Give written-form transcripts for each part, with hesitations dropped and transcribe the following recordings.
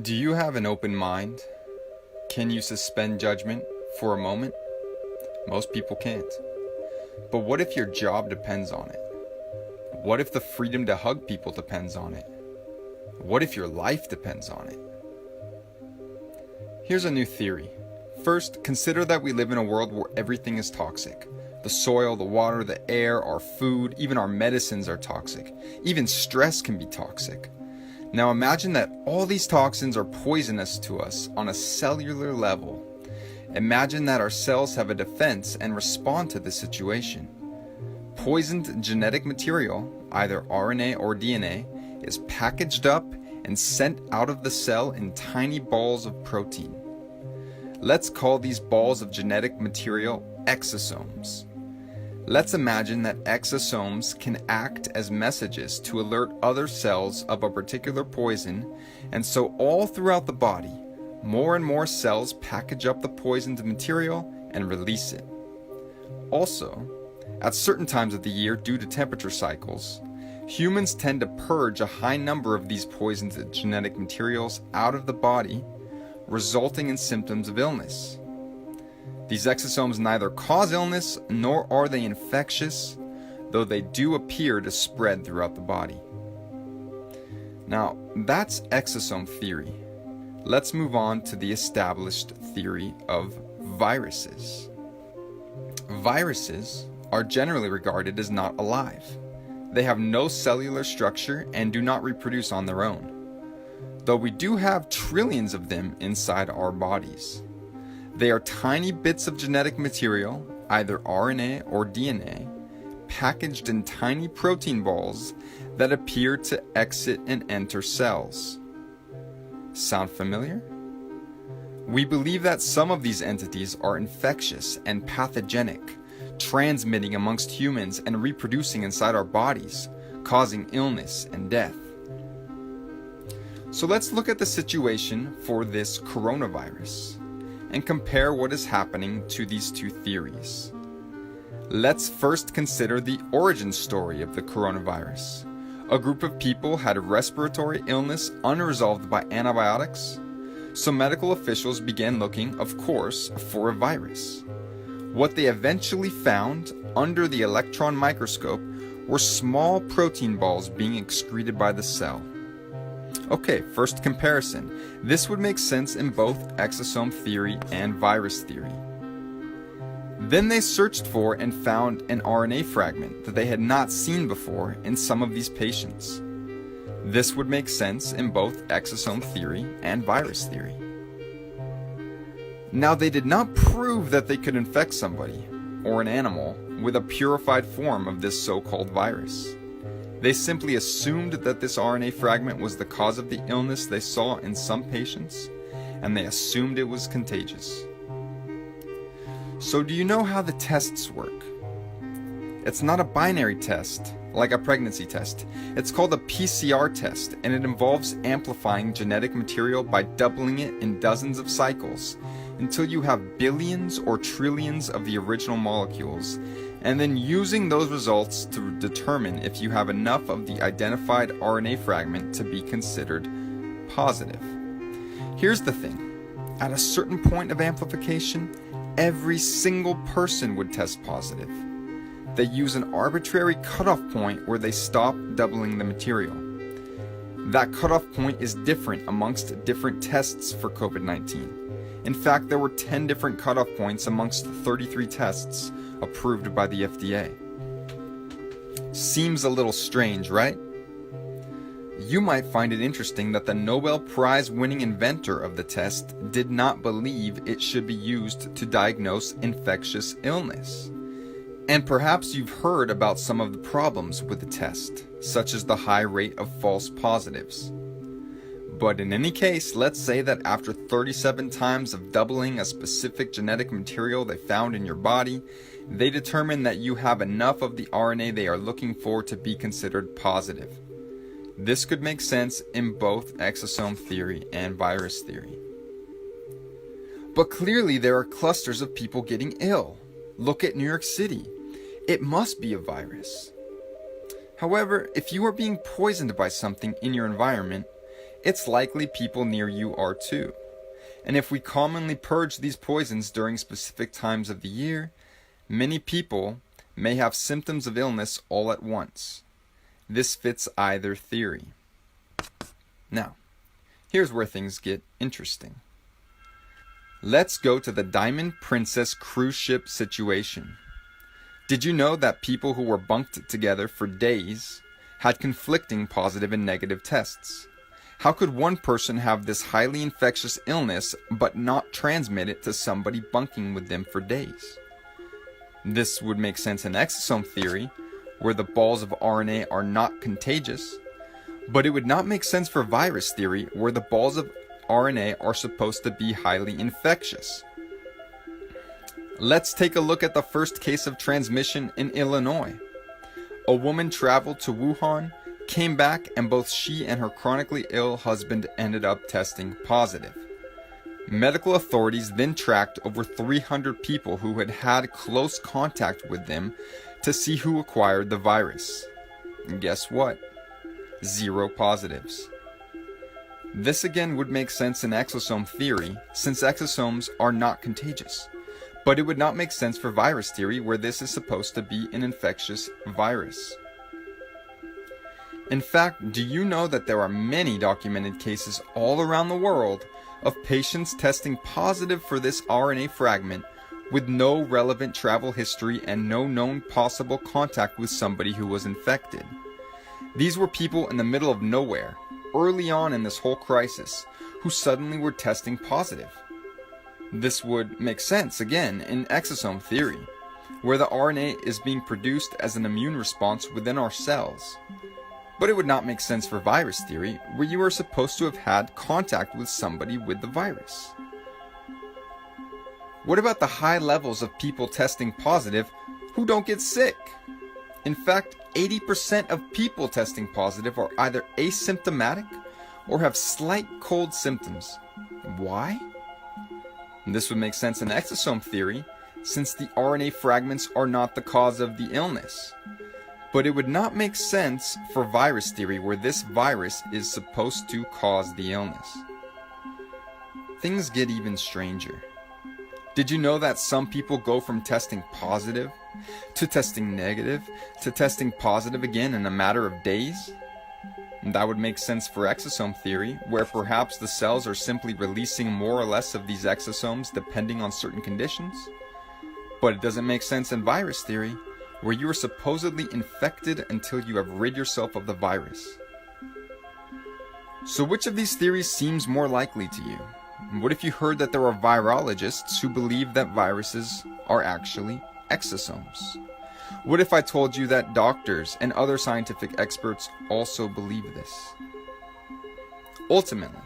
Do you have an open mind? Can you suspend judgment for a moment? Most people can't. But what if your job depends on it? What if the freedom to hug people depends on it? What if your life depends on it? Here's a new theory. First, consider that we live in a world where everything is toxic. The soil, the water, the air, our food, even our medicines are toxic. Even stress can be toxic. Now imagine that all these toxins are poisonous to us on a cellular level. Imagine that our cells have a defense and respond to the situation. Poisoned genetic material, either RNA or DNA, is packaged up and sent out of the cell in tiny balls of protein. Let's call these balls of genetic material exosomes. Let's imagine that exosomes can act as messages to alert other cells of a particular poison, and so all throughout the body, more and more cells package up the poisoned material and release it. Also, at certain times of the year due to temperature cycles, humans tend to purge a high number of these poisoned genetic materials out of the body, resulting in symptoms of illness. These exosomes neither cause illness nor are they infectious, though they do appear to spread throughout the body. Now, that's exosome theory. Let's move on to the established theory of viruses. Viruses are generally regarded as not alive. They have no cellular structure and do not reproduce on their own, though we do have trillions of them inside our bodies. They are tiny bits of genetic material, either RNA or DNA, packaged in tiny protein balls that appear to exit and enter cells. Sound familiar? We believe that some of these entities are infectious and pathogenic, transmitting amongst humans and reproducing inside our bodies, causing illness and death. So let's look at the situation for this coronavirus and compare what is happening to these two theories. Let's first consider the origin story of the coronavirus. A group of people had a respiratory illness unresolved by antibiotics, so medical officials began looking, of course, for a virus. What they eventually found under the electron microscope were small protein balls being excreted by the cell. Okay, first comparison. This would make sense in both exosome theory and virus theory. Then they searched for and found an RNA fragment that they had not seen before in some of these patients. This would make sense in both exosome theory and virus theory. Now, they did not prove that they could infect somebody or an animal with a purified form of this so-called virus. They simply assumed that this RNA fragment was the cause of the illness they saw in some patients, and they assumed it was contagious. So do you know how the tests work? It's not a binary test, like a pregnancy test. It's called a PCR test, and it involves amplifying genetic material by doubling it in dozens of cycles until you have billions or trillions of the original molecules, and then using those results to determine if you have enough of the identified RNA fragment to be considered positive. Here's the thing. At a certain point of amplification, every single person would test positive. They use an arbitrary cutoff point where they stop doubling the material. That cutoff point is different amongst different tests for COVID-19. In fact, there were 10 different cutoff points amongst the 33 tests approved by the FDA. Seems a little strange, right? You might find it interesting that the Nobel Prize winning inventor of the test did not believe it should be used to diagnose infectious illness. And perhaps you've heard about some of the problems with the test, such as the high rate of false positives. But in any case, let's say that after 37 times of doubling a specific genetic material they found in your body, they determine that you have enough of the RNA they are looking for to be considered positive. This could make sense in both exosome theory and virus theory. But clearly there are clusters of people getting ill. Look at New York City. It must be a virus. However, if you are being poisoned by something in your environment, it's likely people near you are too. And if we commonly purge these poisons during specific times of the year, many people may have symptoms of illness all at once. This fits either theory. Now, here's where things get interesting. Let's go to the Diamond Princess cruise ship situation. Did you know that people who were bunked together for days had conflicting positive and negative tests? How could one person have this highly infectious illness but not transmit it to somebody bunking with them for days? This would make sense in exosome theory, where the balls of RNA are not contagious, but it would not make sense for virus theory, where the balls of RNA are supposed to be highly infectious. Let's take a look at the first case of transmission in Illinois. A woman traveled to Wuhan, came back, and both she and her chronically ill husband ended up testing positive. Medical authorities then tracked over 300 people who had had close contact with them to see who acquired the virus. And guess what? 0 positives. This again would make sense in exosome theory, since exosomes are not contagious. But it would not make sense for virus theory, where this is supposed to be an infectious virus. In fact, do you know that there are many documented cases all around the world of patients testing positive for this RNA fragment with no relevant travel history and no known possible contact with somebody who was infected? These were people in the middle of nowhere, early on in this whole crisis, who suddenly were testing positive. This would make sense, again, in exosome theory, where the RNA is being produced as an immune response within our cells. But it would not make sense for virus theory, where you are supposed to have had contact with somebody with the virus. What about the high levels of people testing positive who don't get sick? In fact, 80% of people testing positive are either asymptomatic or have slight cold symptoms. Why? This would make sense in exosome theory, since the RNA fragments are not the cause of the illness. But it would not make sense for virus theory, where this virus is supposed to cause the illness. Things get even stranger. Did you know that some people go from testing positive to testing negative to testing positive again in a matter of days? And that would make sense for exosome theory, where perhaps the cells are simply releasing more or less of these exosomes depending on certain conditions. But it doesn't make sense in virus theory, where you are supposedly infected until you have rid yourself of the virus. So which of these theories seems more likely to you? What if you heard that there are virologists who believe that viruses are actually exosomes? What if I told you that doctors and other scientific experts also believe this? Ultimately,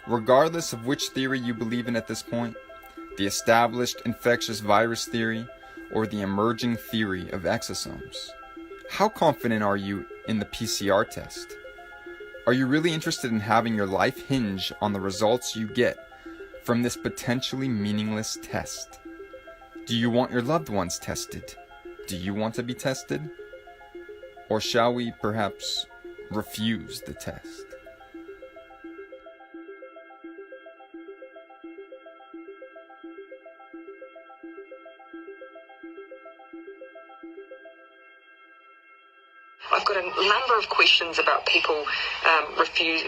regardless of which theory you believe in at this point, the established infectious virus theory or the emerging theory of exosomes, how confident are you in the PCR test? Are you really interested in having your life hinge on the results you get from this potentially meaningless test? Do you want your loved ones tested? Do you want to be tested? Or shall we perhaps refuse the test? I've got a number of questions about people refuse.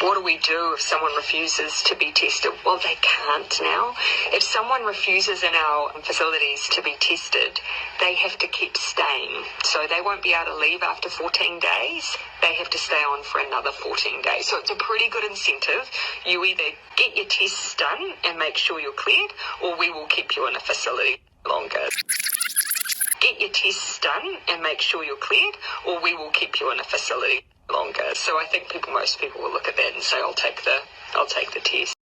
What do we do if someone refuses to be tested? Well, they can't now. If someone refuses in our facilities to be tested, they have to keep staying. So they won't be able to leave after 14 days. They have to stay on for another 14 days. So it's a pretty good incentive. You either get your tests done and make sure you're cleared, or we will keep you in a facility longer. Get your tests done and make sure you're cleared, or we will keep you in a facility longer. So I think most people will look at that and say, I'll take the test.